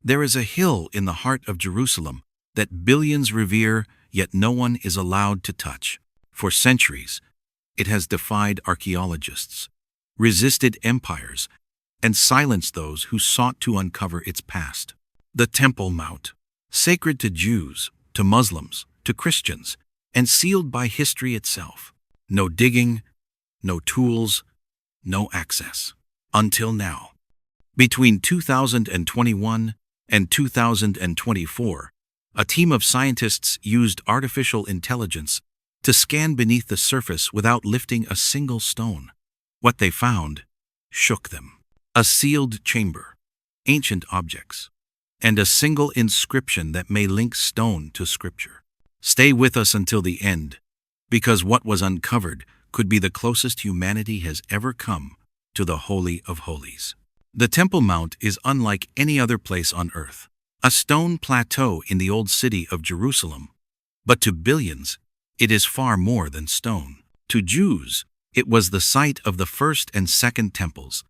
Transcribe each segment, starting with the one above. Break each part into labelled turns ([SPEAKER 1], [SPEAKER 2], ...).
[SPEAKER 1] There is a hill in the heart of Jerusalem that billions revere, yet no one is allowed to touch. For centuries, it has defied archaeologists, resisted empires, and silenced those who sought to uncover its past. The Temple Mount, sacred to Jews, to Muslims, to Christians, and sealed by history itself. No digging, no tools, no access. Until now. Between 2021 and 2024, a team of scientists used artificial intelligence to scan beneath the surface without lifting a single stone. What they found shook them. A sealed chamber, ancient objects, and a single inscription that may link stone to scripture. Stay with us until the end, because what was uncovered could be the closest humanity has ever come to the Holy of Holies. The Temple Mount is unlike any other place on earth, a stone plateau in the old city of Jerusalem. But to billions, it is far more than stone. To Jews, it was the site of the first and second temples,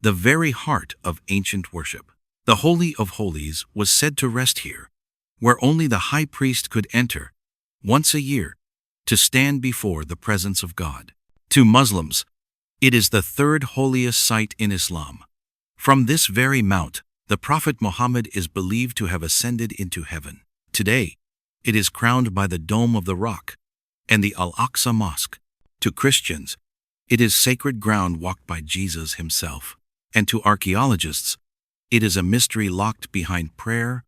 [SPEAKER 1] the very heart of ancient worship. The Holy of Holies was said to rest here, where only the high priest could enter, once a year, to stand before the presence of God. To Muslims, it is the third holiest site in Islam. From this very mount, the Prophet Muhammad is believed to have ascended into heaven. Today, it is crowned by the Dome of the Rock and the Al-Aqsa Mosque. To Christians, it is sacred ground walked by Jesus himself. And to archaeologists, it is a mystery locked behind prayer,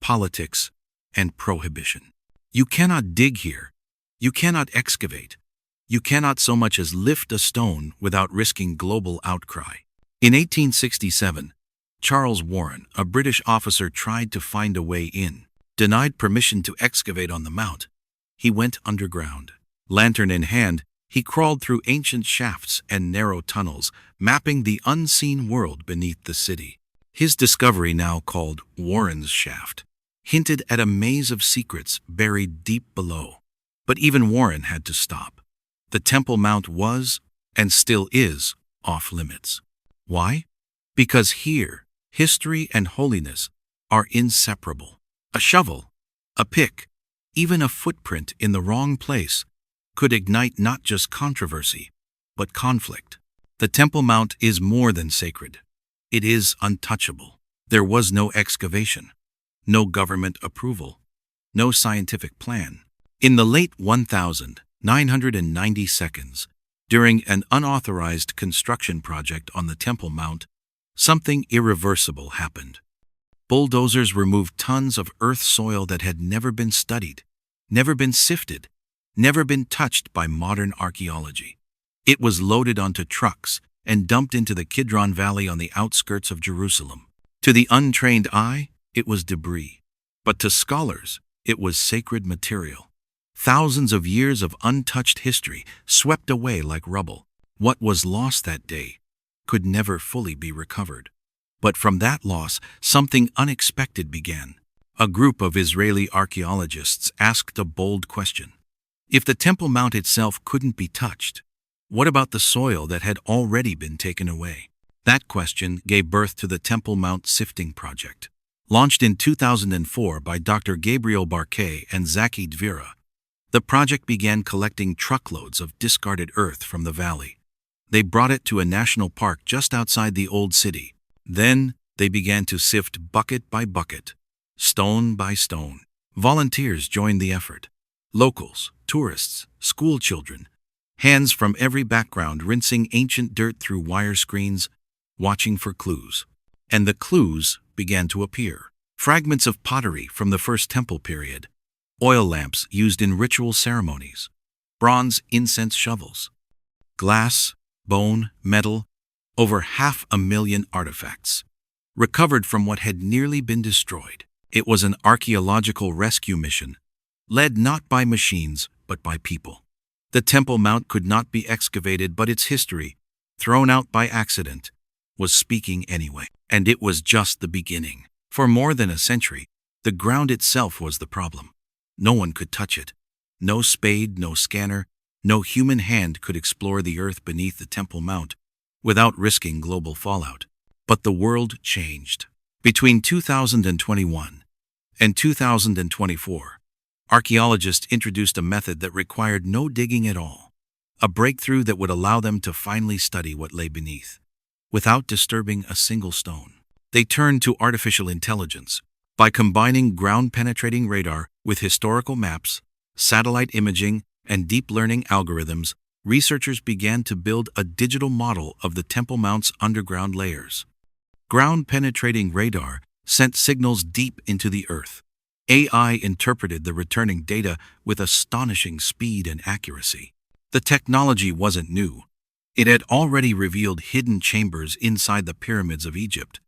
[SPEAKER 1] politics, and prohibition. You cannot dig here. You cannot excavate. You cannot so much as lift a stone without risking global outcry. In 1867, Charles Warren, a British officer, tried to find a way in. Denied permission to excavate on the mount, he went underground. Lantern in hand, he crawled through ancient shafts and narrow tunnels, mapping the unseen world beneath the city. His discovery, now called Warren's Shaft, hinted at a maze of secrets buried deep below. But even Warren had to stop. The Temple Mount was, and still is, off limits. Why? Because here, history and holiness are inseparable. A shovel, a pick, even a footprint in the wrong place could ignite not just controversy, but conflict. The Temple Mount is more than sacred. It is untouchable. There was no excavation, no government approval, no scientific plan. In the late 1992, during an unauthorized construction project on the Temple Mount, something irreversible happened. Bulldozers removed tons of earth soil that had never been studied, never been sifted, never been touched by modern archaeology. It was loaded onto trucks and dumped into the Kidron Valley on the outskirts of Jerusalem. To the untrained eye, it was debris, but to scholars, it was sacred material. Thousands of years of untouched history swept away like rubble. What was lost that day could never fully be recovered. But from that loss, something unexpected began. A group of Israeli archaeologists asked a bold question. If the Temple Mount itself couldn't be touched, what about the soil that had already been taken away? That question gave birth to the Temple Mount Sifting Project. Launched in 2004 by Dr. Gabriel Barquet and Zaki Dvira, the project began collecting truckloads of discarded earth from the valley. They brought it to a national park just outside the old city. Then they began to sift bucket by bucket, stone by stone. Volunteers joined the effort. Locals, tourists, school children, hands from every background rinsing ancient dirt through wire screens, watching for clues. And the clues began to appear. Fragments of pottery from the First Temple period, oil lamps used in ritual ceremonies, bronze incense shovels, glass, bone, metal, over 500,000 artifacts, recovered from what had nearly been destroyed. It was an archaeological rescue mission, led not by machines, but by people. The Temple Mount could not be excavated, but its history, thrown out by accident, was speaking anyway. And it was just the beginning. For more than a century, the ground itself was the problem. No one could touch it. No spade, no scanner, no human hand could explore the earth beneath the Temple Mount without risking global fallout. But the world changed. Between 2021 and 2024, archaeologists introduced a method that required no digging at all, a breakthrough that would allow them to finally study what lay beneath, without disturbing a single stone. They turned to artificial intelligence. By combining ground-penetrating radar with historical maps, satellite imaging, and deep learning algorithms, researchers began to build a digital model of the templemount's underground layers. Ground-penetrating radar sent signals deep into the earth. AI interpreted the returning data with astonishing speed and accuracy. The technology wasn't new. It had already revealed hidden chambers inside the pyramids of Egypt.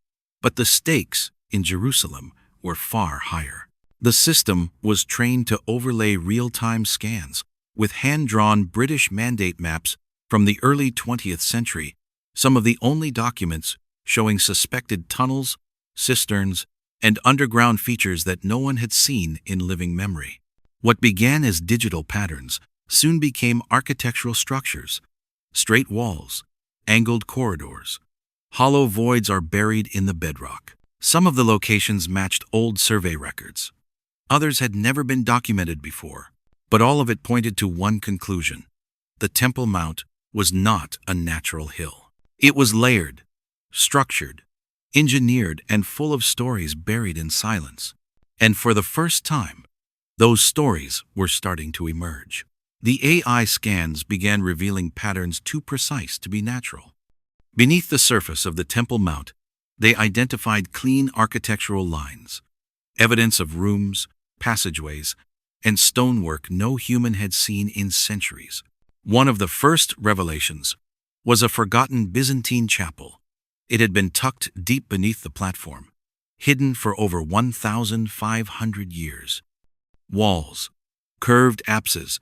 [SPEAKER 1] But the stakes in Jerusalem were far higher. The system was trained to overlay real-time scans with hand-drawn British Mandate maps from the early 20th century, some of the only documents showing suspected tunnels, cisterns, and underground features that no one had seen in living memory. What began as digital patterns soon became architectural structures. Straight walls, angled corridors, hollow voids are buried in the bedrock. Some of the locations matched old survey records. Others had never been documented before, but all of it pointed to one conclusion. The Temple Mount was not a natural hill. It was layered, structured, engineered, and full of stories buried in silence. And for the first time, those stories were starting to emerge. The AI scans began revealing patterns too precise to be natural. Beneath the surface of the Temple Mount, they identified clean architectural lines, evidence of rooms, passageways, and stonework no human had seen in centuries. One of the first revelations was a forgotten Byzantine chapel. It had been tucked deep beneath the platform, hidden for over 1,500 years. Walls, curved apses,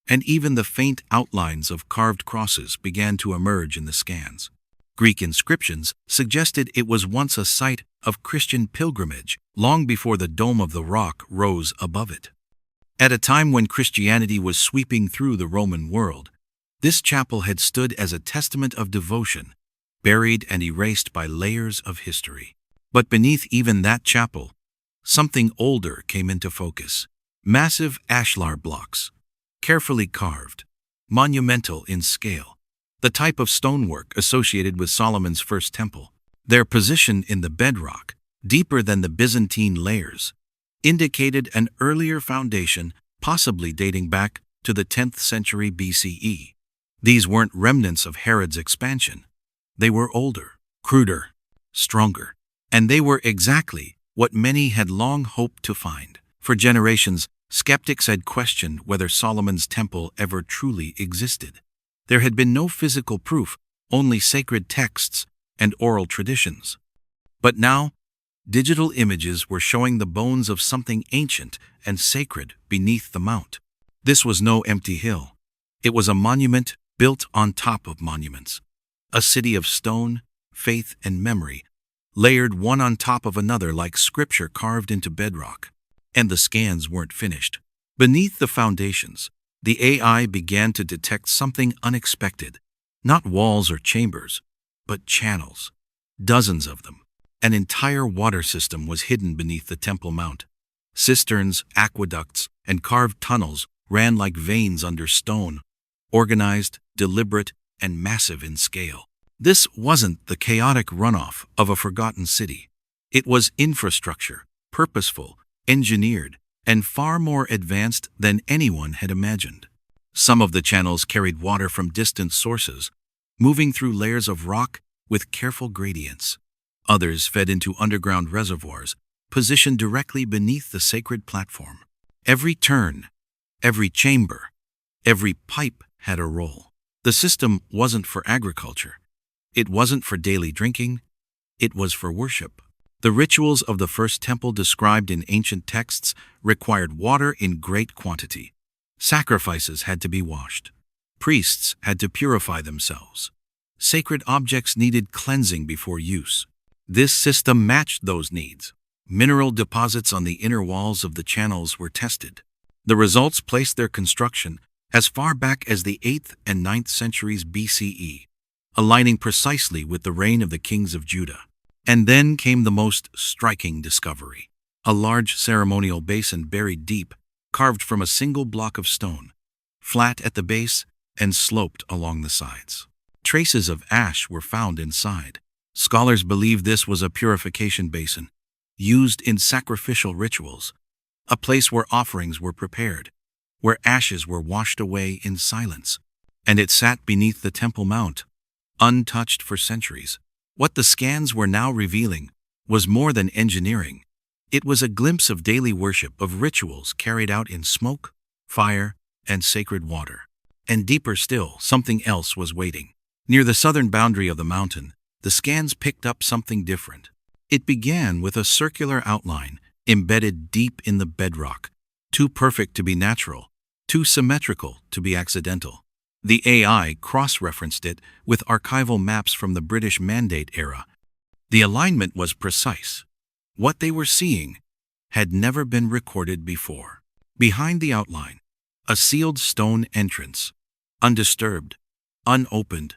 [SPEAKER 1] and even the faint outlines of carved crosses began to emerge in the scans. Greek inscriptions suggested it was once a site of Christian pilgrimage, long before the Dome of the Rock rose above it. At a time when Christianity was sweeping through the Roman world, this chapel had stood as a testament of devotion, buried and erased by layers of history. But beneath even that chapel, something older came into focus. Massive ashlar blocks, carefully carved, monumental in scale, the type of stonework associated with Solomon's first temple. Their position in the bedrock, deeper than the Byzantine layers, indicated an earlier foundation, possibly dating back to the 10th century BCE. These weren't remnants of Herod's expansion. They were older, cruder, stronger, and they were exactly what many had long hoped to find. For generations, skeptics had questioned whether Solomon's temple ever truly existed. There had been no physical proof, only sacred texts and oral traditions. But now, digital images were showing the bones of something ancient and sacred beneath the mount. This was no empty hill. It was a monument built on top of monuments. A city of stone, faith, and memory, layered one on top of another like scripture carved into bedrock. And the scans weren't finished. Beneath the foundations, the AI began to detect something unexpected. Not walls or chambers, but channels. Dozens of them. An entire water system was hidden beneath the Temple Mount. Cisterns, aqueducts, and carved tunnels ran like veins under stone, organized, deliberate, and massive in scale. This wasn't the chaotic runoff of a forgotten city. It was infrastructure, purposeful, engineered, and far more advanced than anyone had imagined. Some of the channels carried water from distant sources, moving through layers of rock with careful gradients. Others fed into underground reservoirs, positioned directly beneath the sacred platform. Every turn, every chamber, every pipe had a role. The system wasn't for agriculture. It wasn't for daily drinking. It was for worship. The rituals of the first temple described in ancient texts required water in great quantity. Sacrifices had to be washed. Priests had to purify themselves. Sacred objects needed cleansing before use. This system matched those needs. Mineral deposits on the inner walls of the channels were tested. The results placed their construction as far back as the 8th and 9th centuries BCE, aligning precisely with the reign of the kings of Judah. And then came the most striking discovery. A large ceremonial basin buried deep, carved from a single block of stone, flat at the base and sloped along the sides. Traces of ash were found inside. Scholars believe this was a purification basin, used in sacrificial rituals, a place where offerings were prepared, where ashes were washed away in silence. And it sat beneath the Temple Mount, untouched for centuries. What the scans were now revealing was more than engineering. It was a glimpse of daily worship, of rituals carried out in smoke, fire, and sacred water. And deeper still, something else was waiting. Near the southern boundary of the mountain, the scans picked up something different. It began with a circular outline embedded deep in the bedrock, too perfect to be natural, too symmetrical to be accidental. The AI cross-referenced it with archival maps from the British Mandate era. The alignment was precise. What they were seeing had never been recorded before. Behind the outline, a sealed stone entrance, undisturbed, unopened,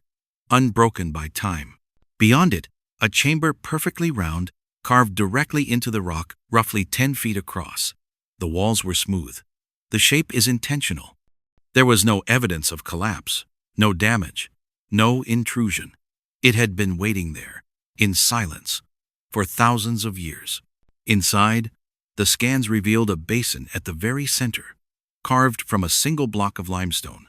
[SPEAKER 1] unbroken by time. Beyond it, a chamber perfectly round, carved directly into the rock, roughly 10 feet across. The walls were smooth. The shape is intentional. There was no evidence of collapse, no damage, no intrusion. It had been waiting there, in silence, for thousands of years. Inside, the scans revealed a basin at the very center, carved from a single block of limestone.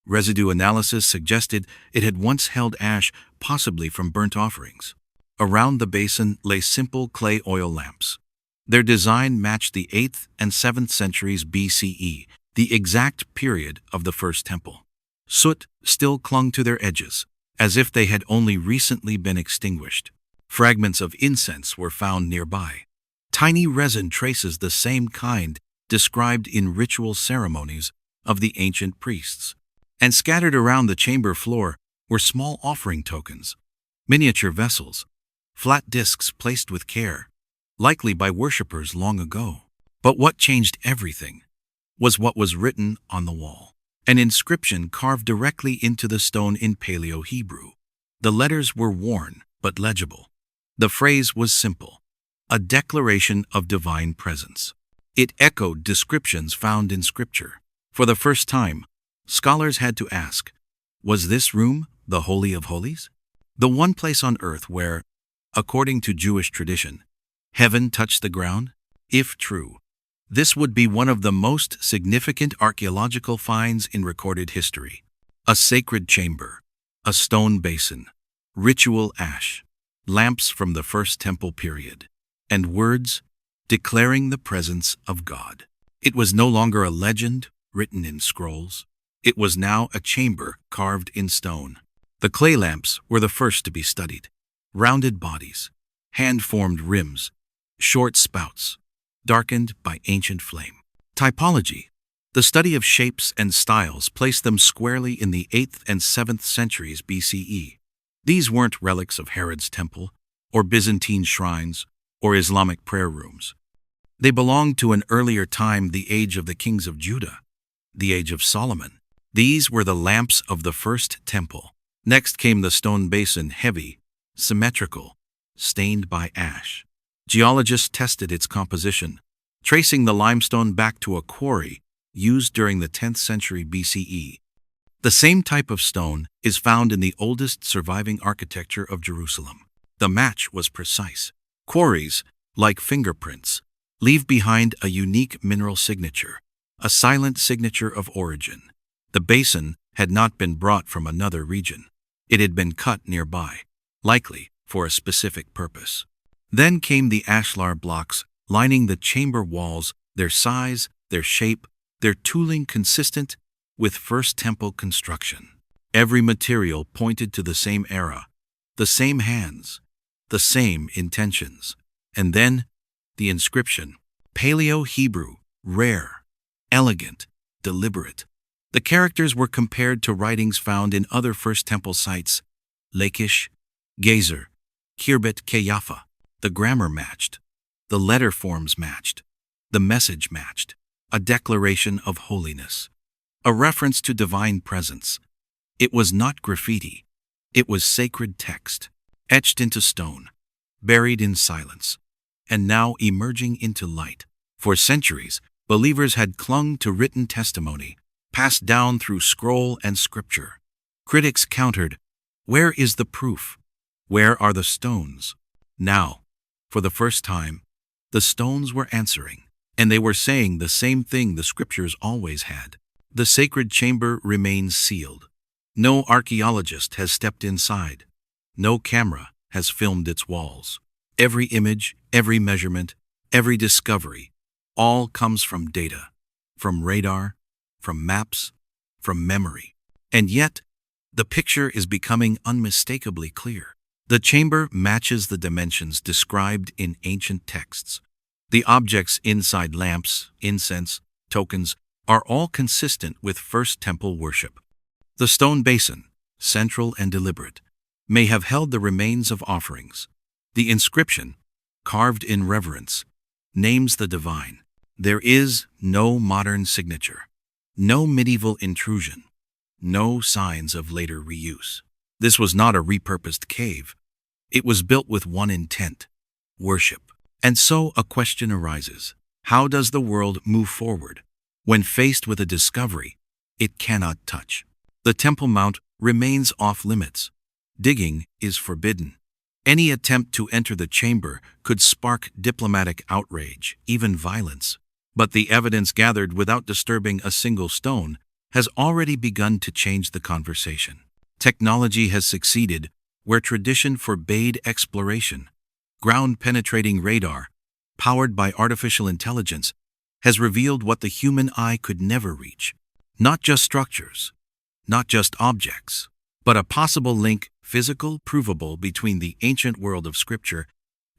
[SPEAKER 1] Residue analysis suggested it had once held ash, possibly from burnt offerings. Around the basin lay simple clay oil lamps. Their design matched the 8th and 7th centuries BCE, the exact period of the First Temple. Soot still clung to their edges, as if they had only recently been extinguished. Fragments of incense were found nearby. Tiny resin traces, the same kind described in ritual ceremonies of the ancient priests. And scattered around the chamber floor were small offering tokens, miniature vessels, flat discs placed with care, likely by worshippers long ago. But what changed everything was what was written on the wall. An inscription carved directly into the stone in Paleo-Hebrew. The letters were worn but legible. The phrase was simple, a declaration of divine presence. It echoed descriptions found in Scripture. For the first time, scholars had to ask, was this room the Holy of Holies? The one place on earth where, according to Jewish tradition, heaven touched the ground? If true, this would be one of the most significant archaeological finds in recorded history. A sacred chamber, a stone basin, ritual ash, lamps from the First Temple period, and words declaring the presence of God. It was no longer a legend written in scrolls. It was now a chamber carved in stone. The clay lamps were the first to be studied. Rounded bodies, hand-formed rims, short spouts, darkened by ancient flame. Typology, the study of shapes and styles, placed them squarely in the 8th and 7th centuries BCE. These weren't relics of Herod's temple, or Byzantine shrines, or Islamic prayer rooms. They belonged to an earlier time, the age of the kings of Judah, the age of Solomon. These were the lamps of the First Temple. Next came the stone basin, heavy, symmetrical, stained by ash. Geologists tested its composition, tracing the limestone back to a quarry used during the 10th century BCE. The same type of stone is found in the oldest surviving architecture of Jerusalem. The match was precise. Quarries, like fingerprints, leave behind a unique mineral signature, a silent signature of origin. The basin had not been brought from another region. It had been cut nearby, likely for a specific purpose. Then came the ashlar blocks lining the chamber walls, their size, their shape, their tooling consistent with First Temple construction. Every material pointed to the same era, the same hands, the same intentions. And then the inscription, Paleo-Hebrew, rare, elegant, deliberate. The characters were compared to writings found in other First Temple sites, Lachish, Gezer, Khirbet Qeyyafa. The grammar matched, the letter forms matched, the message matched, a declaration of holiness, a reference to divine presence. It was not graffiti, it was sacred text, etched into stone, buried in silence, and now emerging into light. For centuries, believers had clung to written testimony, passed down through scroll and scripture. Critics countered, "Where is the proof? Where are the stones?" Now, for the first time, the stones were answering, and they were saying the same thing the scriptures always had. The sacred chamber remains sealed. No archaeologist has stepped inside. No camera has filmed its walls. Every image, every measurement, every discovery, all comes from data, from radar, from maps, from memory. And yet, the picture is becoming unmistakably clear. The chamber matches the dimensions described in ancient texts. The objects inside lamps, incense, tokens, are all consistent with First Temple worship. The stone basin, central and deliberate, may have held the remains of offerings. The inscription, carved in reverence, names the divine. There is no modern signature, no medieval intrusion, no signs of later reuse. This was not a repurposed cave. It was built with one intent: worship. And so a question arises: how does the world move forward when faced with a discovery it cannot touch? The templemount remains off limits. Digging is forbidden. Any attempt to enter the chamber could spark diplomatic outrage, even violence. But the evidence gathered without disturbing a single stone has already begun to change the conversation. Technology has succeeded where tradition forbade exploration. Ground-penetrating radar, powered by artificial intelligence, has revealed what the human eye could never reach. Not just structures, not just objects, but a possible link, physical, provable, between the ancient world of Scripture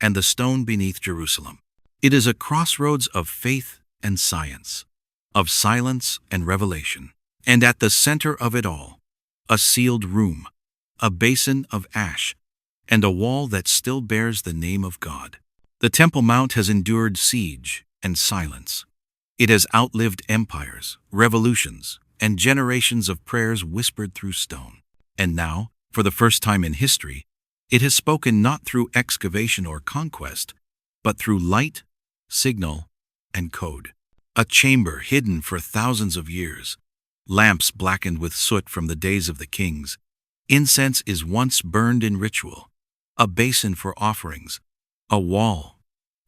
[SPEAKER 1] and the stone beneath Jerusalem. It is a crossroads of faith and science, of silence and revelation. And at the center of it all, a sealed room, a basin of ash, and a wall that still bears the name of God. The Temple Mount has endured siege and silence. It has outlived empires, revolutions, and generations of prayers whispered through stone. And now, for the first time in history, it has spoken not through excavation or conquest, but through light, signal, and code. A chamber hidden for thousands of years, lamps blackened with soot from the days of the kings. Incense is once burned in ritual, a basin for offerings, a wall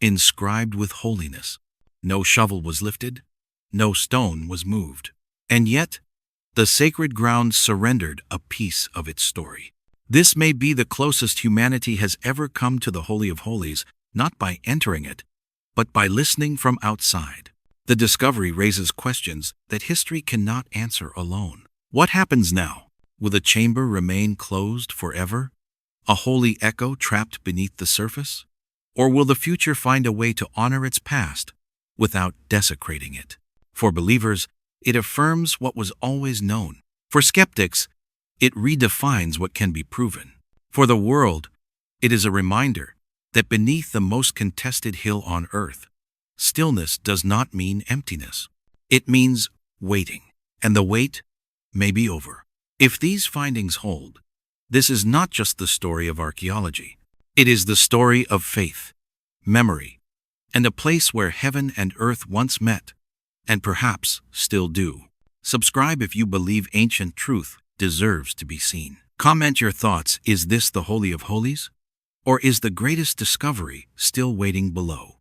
[SPEAKER 1] inscribed with holiness. No shovel was lifted, no stone was moved. And yet, the sacred ground surrendered a piece of its story. This may be the closest humanity has ever come to the Holy of Holies, not by entering it, but by listening from outside. The discovery raises questions that history cannot answer alone. What happens now? Will the chamber remain closed forever, a holy echo trapped beneath the surface? Or will the future find a way to honor its past without desecrating it? For believers, it affirms what was always known. For skeptics, it redefines what can be proven. For the world, it is a reminder that beneath the most contested hill on earth, stillness does not mean emptiness. It means waiting, and the wait may be over. If these findings hold, this is not just the story of archaeology. It is the story of faith, memory, and a place where heaven and earth once met, and perhaps still do. Subscribe if you believe ancient truth deserves to be seen. Comment your thoughts. Is this the Holy of Holies? Or is the greatest discovery still waiting below?